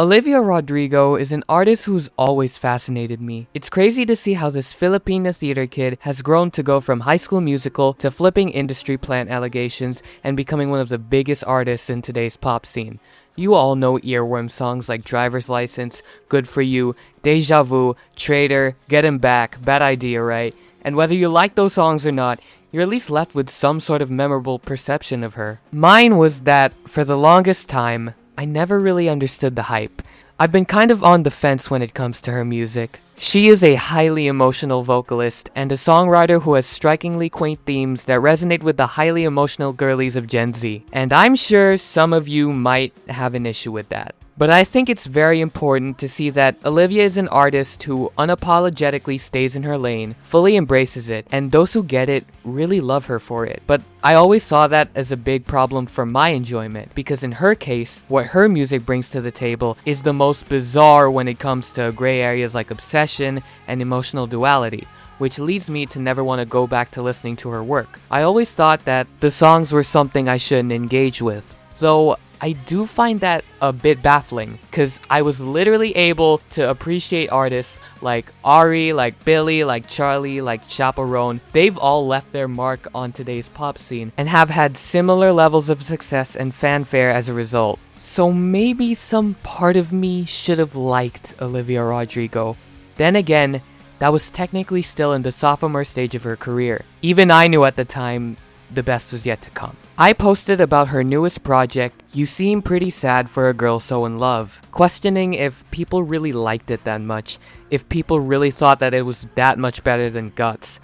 Olivia Rodrigo is an artist who's always fascinated me. It's crazy to see how this Filipina theater kid has grown to go from High School Musical to flipping industry plant allegations and becoming one of the biggest artists in today's pop scene. You all know earworm songs like Driver's License, Good For You, Deja Vu, Traitor, Get Him Back, Bad Idea, right? And whether you like those songs or not, you're at least left with some sort of memorable perception of her. Mine was that, for the longest time, I never really understood the hype. I've been kind of on the fence when it comes to her music. She is a highly emotional vocalist and a songwriter who has strikingly quaint themes that resonate with the highly emotional girlies of Gen Z. And I'm sure some of you might have an issue with that. But I think it's very important to see that Olivia is an artist who unapologetically stays in her lane, fully embraces it, and those who get it really love her for it. But I always saw that as a big problem for my enjoyment, because in her case, what her music brings to the table is the most bizarre when it comes to gray areas like obsession and emotional duality, which leads me to never want to go back to listening to her work. I always thought that the songs were something I shouldn't engage with, though I do find that a bit baffling, because I was literally able to appreciate artists like Ari, like Billy, like Charlie, like Chaperone. They've all left their mark on today's pop scene and have had similar levels of success and fanfare as a result. So maybe some part of me should have liked Olivia Rodrigo. Then again, that was technically still in the sophomore stage of her career. Even I knew at the time the best was yet to come. I posted about her newest project, You Seem Pretty Sad for a Girl So In Love, questioning if people really liked it that much, if people really thought that it was that much better than Guts.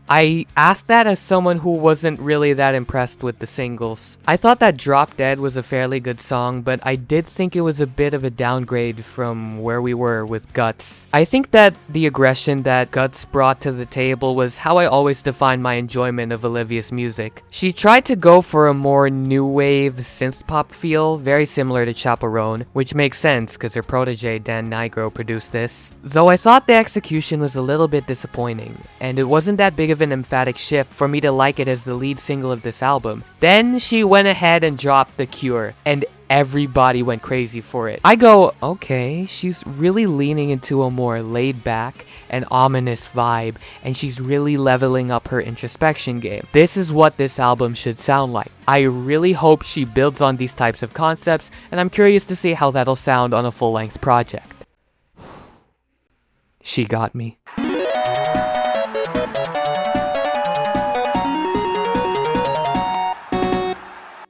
I asked that as someone who wasn't really that impressed with the singles. I thought that Drop Dead was a fairly good song, but I did think it was a bit of a downgrade from where we were with Guts. I think that the aggression that Guts brought to the table was how I always defined my enjoyment of Olivia's music. She tried to go for a more new wave synth pop feel, very similar to Chaperone, which makes sense because her protege Dan Nigro produced this. Though I thought the execution was a little bit disappointing, and it wasn't that big of an emphatic shift for me to like it as the lead single of this album. Then she went ahead and dropped The Cure, and everybody went crazy for it. I go, okay, she's really leaning into a more laid back and ominous vibe, and she's really leveling up her introspection game. This is what this album should sound like. I really hope she builds on these types of concepts, and I'm curious to see how that'll sound on a full-length project. She got me.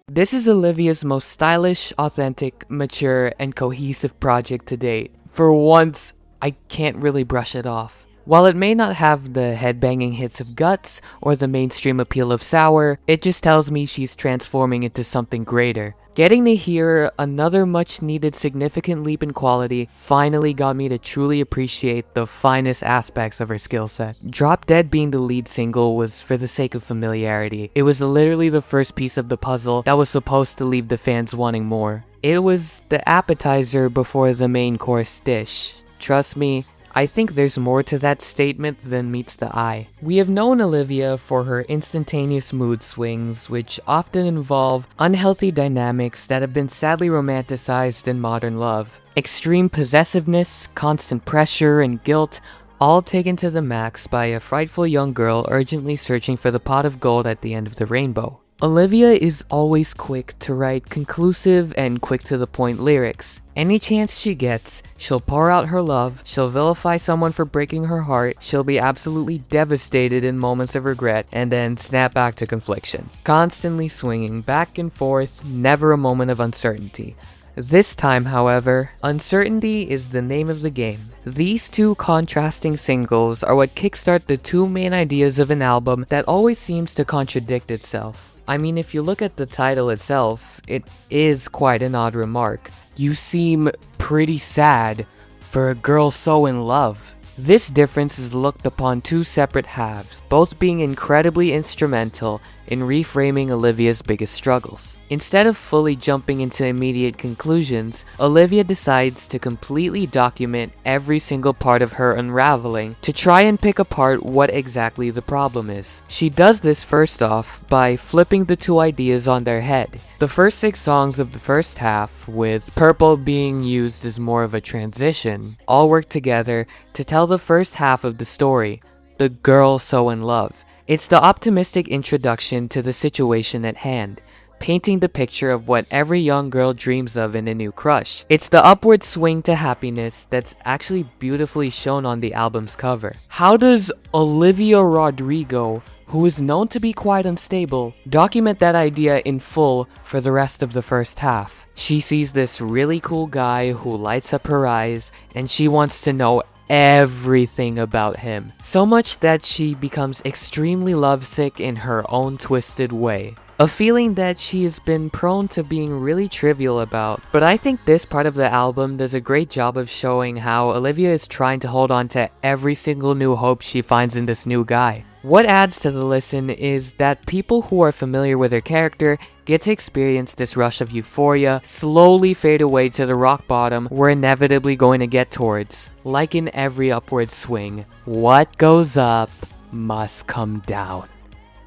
This is Olivia's most stylish, authentic, mature, and cohesive project to date. For once, I can't really brush it off. While it may not have the headbanging hits of Guts or the mainstream appeal of Sour, it just tells me she's transforming into something greater. Getting to hear another much-needed significant leap in quality finally got me to truly appreciate the finest aspects of her skill set. Drop Dead being the lead single was for the sake of familiarity. It was literally the first piece of the puzzle that was supposed to leave the fans wanting more. It was the appetizer before the main course dish. Trust me, I think there's more to that statement than meets the eye. We have known Olivia for her instantaneous mood swings, which often involve unhealthy dynamics that have been sadly romanticized in modern love. Extreme possessiveness, constant pressure, and guilt, all taken to the max by a frightful young girl urgently searching for the pot of gold at the end of the rainbow. Olivia is always quick to write conclusive and quick-to-the-point lyrics. Any chance she gets, she'll pour out her love, she'll vilify someone for breaking her heart, she'll be absolutely devastated in moments of regret, and then snap back to confliction. Constantly swinging back and forth, never a moment of uncertainty. This time, however, uncertainty is the name of the game. These two contrasting singles are what kickstart the two main ideas of an album that always seems to contradict itself. I mean, if you look at the title itself, it is quite an odd remark. You seem pretty sad for a girl so in love. This difference is looked upon two separate halves, both being incredibly instrumental in reframing Olivia's biggest struggles. Instead of fully jumping into immediate conclusions, Olivia decides to completely document every single part of her unraveling to try and pick apart what exactly the problem is. She does this first off by flipping the two ideas on their head. The first 6 songs of the first half, with Purple being used as more of a transition, all work together to tell the first half of the story, The Girl So in Love. It's the optimistic introduction to the situation at hand, painting the picture of what every young girl dreams of in a new crush. It's the upward swing to happiness that's actually beautifully shown on the album's cover. How does Olivia Rodrigo, who is known to be quite unstable, document that idea in full for the rest of the first half? She sees this really cool guy who lights up her eyes, and she wants to know everything about him. So much that she becomes extremely lovesick in her own twisted way. A feeling that she has been prone to being really trivial about. But I think this part of the album does a great job of showing how Olivia is trying to hold on to every single new hope she finds in this new guy. What adds to the listen is that people who are familiar with her character get to experience this rush of euphoria, slowly fade away to the rock bottom we're inevitably going to get towards. Like in every upward swing, what goes up must come down.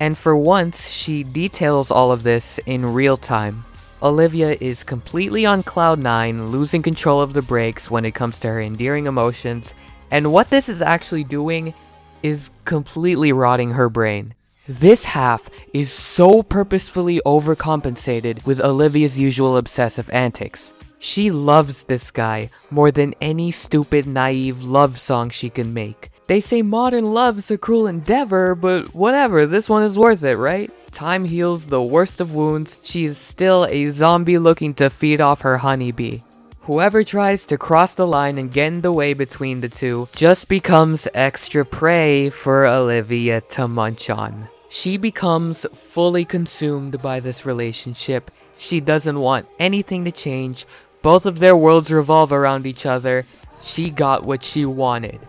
And for once, she details all of this in real time. Olivia is completely on cloud 9, losing control of the brakes when it comes to her endearing emotions, and what this is actually doing is completely rotting her brain. This half is so purposefully overcompensated with Olivia's usual obsessive antics. She loves this guy more than any stupid, naive love song she can make. They say modern love's a cruel endeavor, but whatever, this one is worth it, right? Time heals the worst of wounds. She is still a zombie looking to feed off her honeybee. Whoever tries to cross the line and get in the way between the two just becomes extra prey for Olivia to munch on. She becomes fully consumed by this relationship. She doesn't want anything to change. Both of their worlds revolve around each other. She got what she wanted.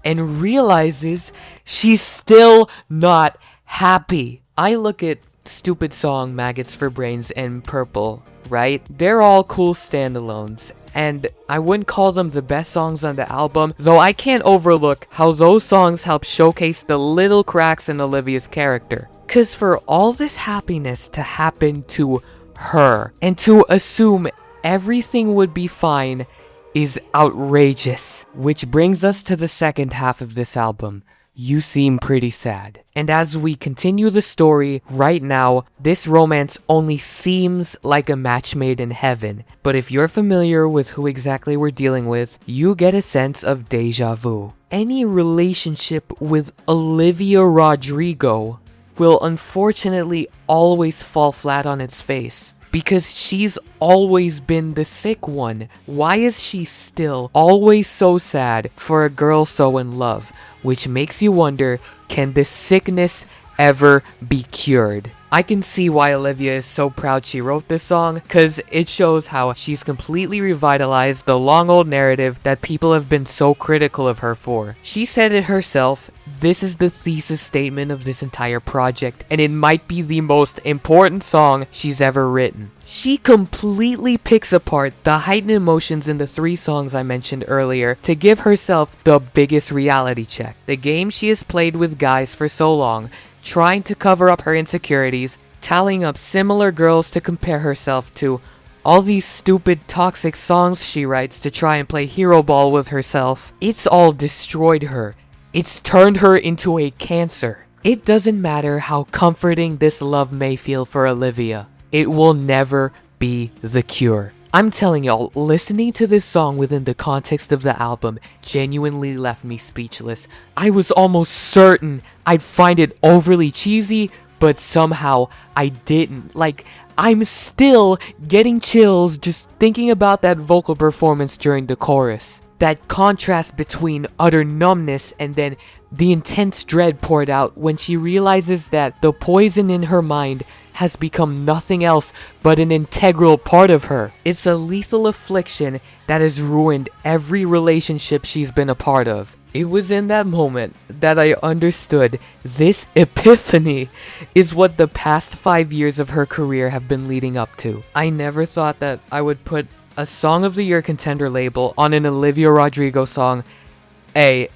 And realizes she's still not happy. I look at Stupid Song, Maggots for Brains, and Purple, right? They're all cool standalones, and I wouldn't call them the best songs on the album, though I can't overlook how those songs help showcase the little cracks in Olivia's character. Cause for all this happiness to happen to her, and to assume everything would be fine, is outrageous. Which brings us to the second half of this album, You Seem Pretty Sad. And as we continue the story, right now, this romance only seems like a match made in heaven. But if you're familiar with who exactly we're dealing with, you get a sense of deja vu. Any relationship with Olivia Rodrigo will unfortunately always fall flat on its face. Because she's always been the sick one. Why is she still always so sad for a girl so in love? Which makes you wonder, can this sickness ever be cured? I can see why Olivia is so proud she wrote this song, cause it shows how she's completely revitalized the long old narrative that people have been so critical of her for. She said it herself, this is the thesis statement of this entire project, and it might be the most important song she's ever written. She completely picks apart the heightened emotions in the 3 songs I mentioned earlier to give herself the biggest reality check. The game she has played with guys for so long, trying to cover up her insecurities, tallying up similar girls to compare herself to, all these stupid toxic songs she writes to try and play hero ball with herself. It's all destroyed her. It's turned her into a cancer. It doesn't matter how comforting this love may feel for Olivia. It will never be the cure. I'm telling y'all, listening to this song within the context of the album genuinely left me speechless. I was almost certain I'd find it overly cheesy, but somehow I didn't. Like, I'm still getting chills just thinking about that vocal performance during the chorus. That contrast between utter numbness and then the intense dread poured out when she realizes that the poison in her mind has become nothing else but an integral part of her. It's a lethal affliction that has ruined every relationship she's been a part of. It was in that moment that I understood this epiphany is what the past 5 years of her career have been leading up to. I never thought that I would put a Song of the Year contender label on an Olivia Rodrigo song. In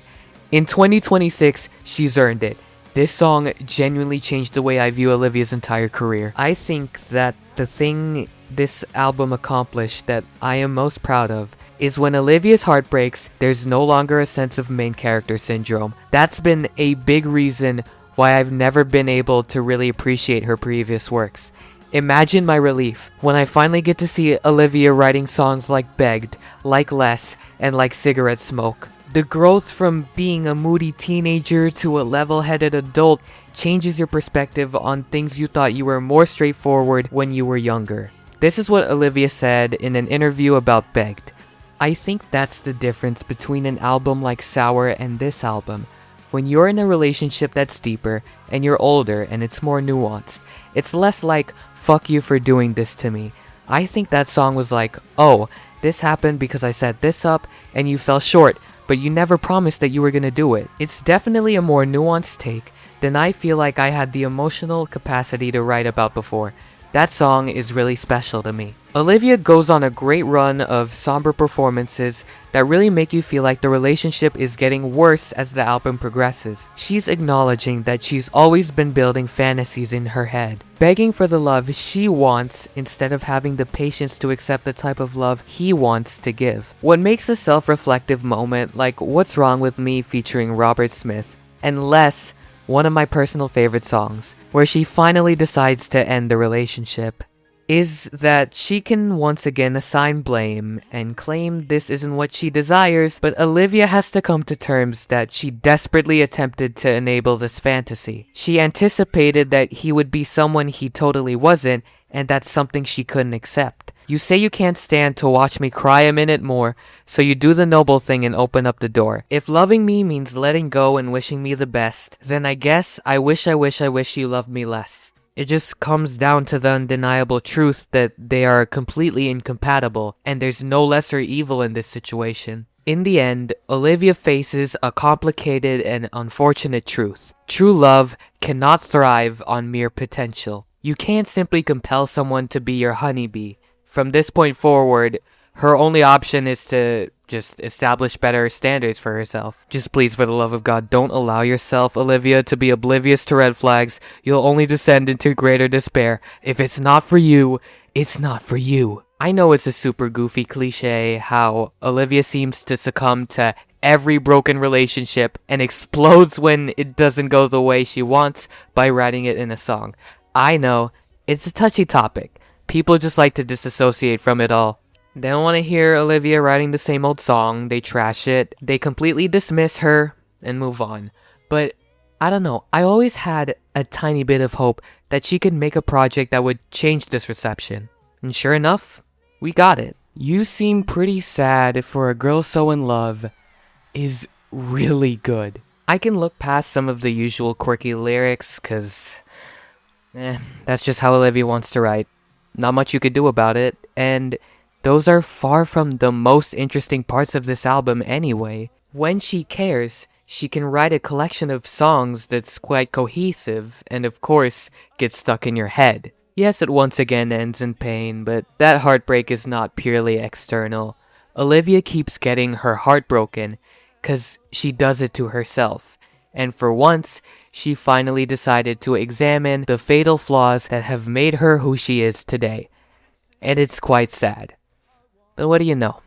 2026, she's earned it. This song genuinely changed the way I view Olivia's entire career. I think that the thing this album accomplished that I am most proud of is when Olivia's heart breaks, there's no longer a sense of main character syndrome. That's been a big reason why I've never been able to really appreciate her previous works. Imagine my relief when I finally get to see Olivia writing songs like Begged, like Less, and like Cigarette Smoke. The growth from being a moody teenager to a level-headed adult changes your perspective on things you thought you were more straightforward when you were younger. This is what Olivia said in an interview about Begged. I think that's the difference between an album like Sour and this album. When you're in a relationship that's deeper, and you're older and it's more nuanced, it's less like, fuck you for doing this to me. I think that song was like, oh, this happened because I set this up and you fell short, but you never promised that you were gonna do it. It's definitely a more nuanced take than I feel like I had the emotional capacity to write about before. That song is really special to me. Olivia goes on a great run of somber performances that really make you feel like the relationship is getting worse as the album progresses. She's acknowledging that she's always been building fantasies in her head, begging for the love she wants instead of having the patience to accept the type of love he wants to give. What makes a self-reflective moment like What's Wrong With Me featuring Robert Smith, and Less, one of my personal favorite songs, where she finally decides to end the relationship, is that she can once again assign blame and claim this isn't what she desires, but Olivia has to come to terms that she desperately attempted to enable this fantasy. She anticipated that he would be someone he totally wasn't, and that's something she couldn't accept. You say you can't stand to watch me cry a minute more, so you do the noble thing and open up the door. If loving me means letting go and wishing me the best, then I guess I wish you loved me less. It just comes down to the undeniable truth that they are completely incompatible, and there's no lesser evil in this situation. In the end, Olivia faces a complicated and unfortunate truth. True love cannot thrive on mere potential. You can't simply compel someone to be your honeybee. From this point forward, her only option is to just establish better standards for herself. Just please, for the love of God, don't allow yourself, Olivia, to be oblivious to red flags. You'll only descend into greater despair. If it's not for you, it's not for you. I know it's a super goofy cliche how Olivia seems to succumb to every broken relationship and explodes when it doesn't go the way she wants by writing it in a song. I know, it's a touchy topic. People just like to disassociate from it all. They don't want to hear Olivia writing the same old song, they trash it, they completely dismiss her, and move on. But, I don't know, I always had a tiny bit of hope that she could make a project that would change this reception. And sure enough, we got it. You Seem Pretty Sad for a Girl So In Love is really good. I can look past some of the usual quirky lyrics, cause that's just how Olivia wants to write. Not much you could do about it, and those are far from the most interesting parts of this album anyway. When she cares, she can write a collection of songs that's quite cohesive, and of course, gets stuck in your head. Yes, it once again ends in pain, but that heartbreak is not purely external. Olivia keeps getting her heart broken, cause she does it to herself. And for once, she finally decided to examine the fatal flaws that have made her who she is today. And it's quite sad. But what do you know?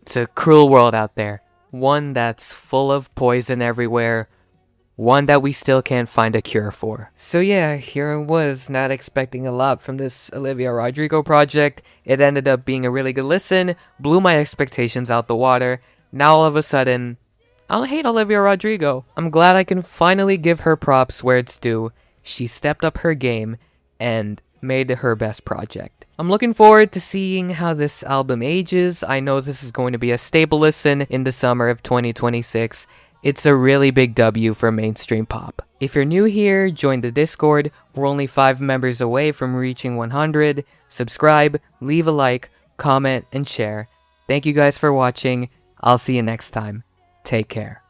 It's a cruel world out there. One that's full of poison everywhere. One that we still can't find a cure for. So yeah, here I was, not expecting a lot from this Olivia Rodrigo project. It ended up being a really good listen, blew my expectations out the water. Now all of a sudden, I don't hate Olivia Rodrigo. I'm glad I can finally give her props where it's due. She stepped up her game and made her best project. I'm looking forward to seeing how this album ages. I know this is going to be a staple listen in the summer of 2026. It's a really big W for mainstream pop. If you're new here, join the Discord. We're only 5 members away from reaching 100. Subscribe, leave a like, comment, and share. Thank you guys for watching. I'll see you next time. Take care.